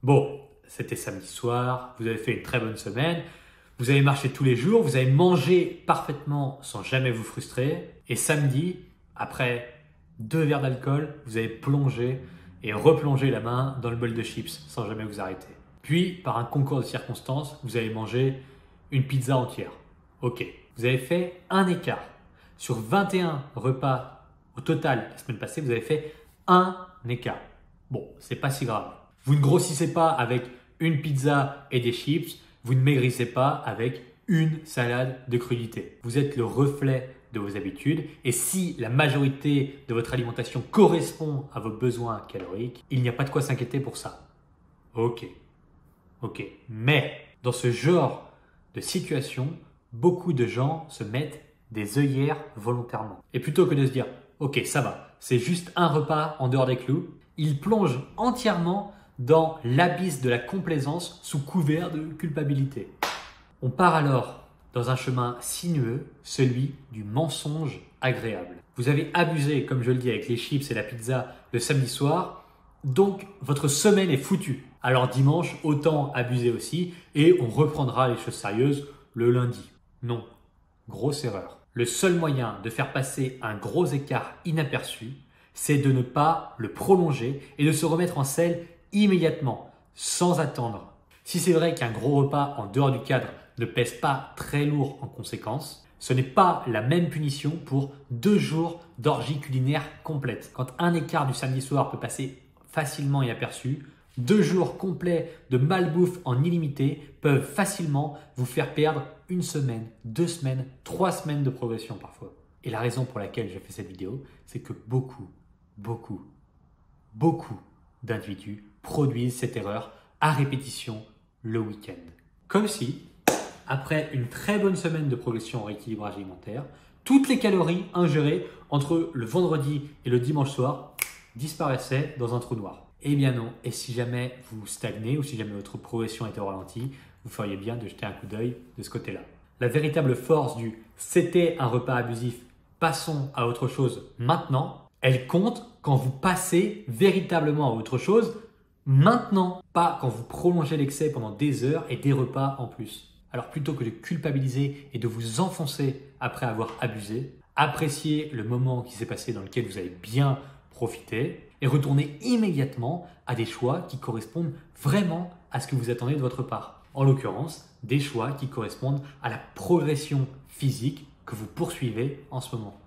Bon, c'était samedi soir, vous avez fait une très bonne semaine, vous avez marché tous les jours, vous avez mangé parfaitement sans jamais vous frustrer. Et samedi, après 2 verres d'alcool, vous avez plongé et replongé la main dans le bol de chips sans jamais vous arrêter. Puis, par un concours de circonstances, vous avez mangé une pizza entière. Ok, vous avez fait un écart. Sur 21 repas au total la semaine passée, vous avez fait un écart. Bon, c'est pas si grave. Vous ne grossissez pas avec une pizza et des chips, vous ne maigrissez pas avec une salade de crudités. Vous êtes le reflet de vos habitudes et si la majorité de votre alimentation correspond à vos besoins caloriques, il n'y a pas de quoi s'inquiéter pour ça. Ok. Mais dans ce genre de situation, beaucoup de gens se mettent des œillères volontairement. Et plutôt que de se dire « Ok, ça va, c'est juste un repas en dehors des clous », ils plongent entièrement dans l'abysse de la complaisance sous couvert de culpabilité. On part alors dans un chemin sinueux, celui du mensonge agréable. Vous avez abusé, comme je le dis, avec les chips et la pizza le samedi soir, donc votre semaine est foutue. Alors dimanche, autant abuser aussi et on reprendra les choses sérieuses le lundi. Non, grosse erreur. Le seul moyen de faire passer un gros écart inaperçu, c'est de ne pas le prolonger et de se remettre en selle immédiatement, sans attendre. Si c'est vrai qu'un gros repas en dehors du cadre ne pèse pas très lourd en conséquence, ce n'est pas la même punition pour 2 jours d'orgie culinaire complète. Quand un écart du samedi soir peut passer facilement inaperçu, 2 jours complets de malbouffe en illimité peuvent facilement vous faire perdre 1 semaine, 2 semaines, 3 semaines de progression parfois. Et la raison pour laquelle je fais cette vidéo, c'est que beaucoup d'individus produisent cette erreur à répétition le week-end. Comme si, après une très bonne semaine de progression en rééquilibrage alimentaire, toutes les calories ingérées entre le vendredi et le dimanche soir disparaissaient dans un trou noir. Eh bien non, et si jamais vous stagnez ou si jamais votre progression était au ralenti, vous feriez bien de jeter un coup d'œil de ce côté-là. La véritable force du « c'était un repas abusif, passons à autre chose maintenant », elle compte quand vous passez véritablement à autre chose maintenant, pas quand vous prolongez l'excès pendant des heures et des repas en plus. Alors plutôt que de culpabiliser et de vous enfoncer après avoir abusé, appréciez le moment qui s'est passé dans lequel vous avez bien profité et retournez immédiatement à des choix qui correspondent vraiment à ce que vous attendez de votre part. En l'occurrence, des choix qui correspondent à la progression physique que vous poursuivez en ce moment.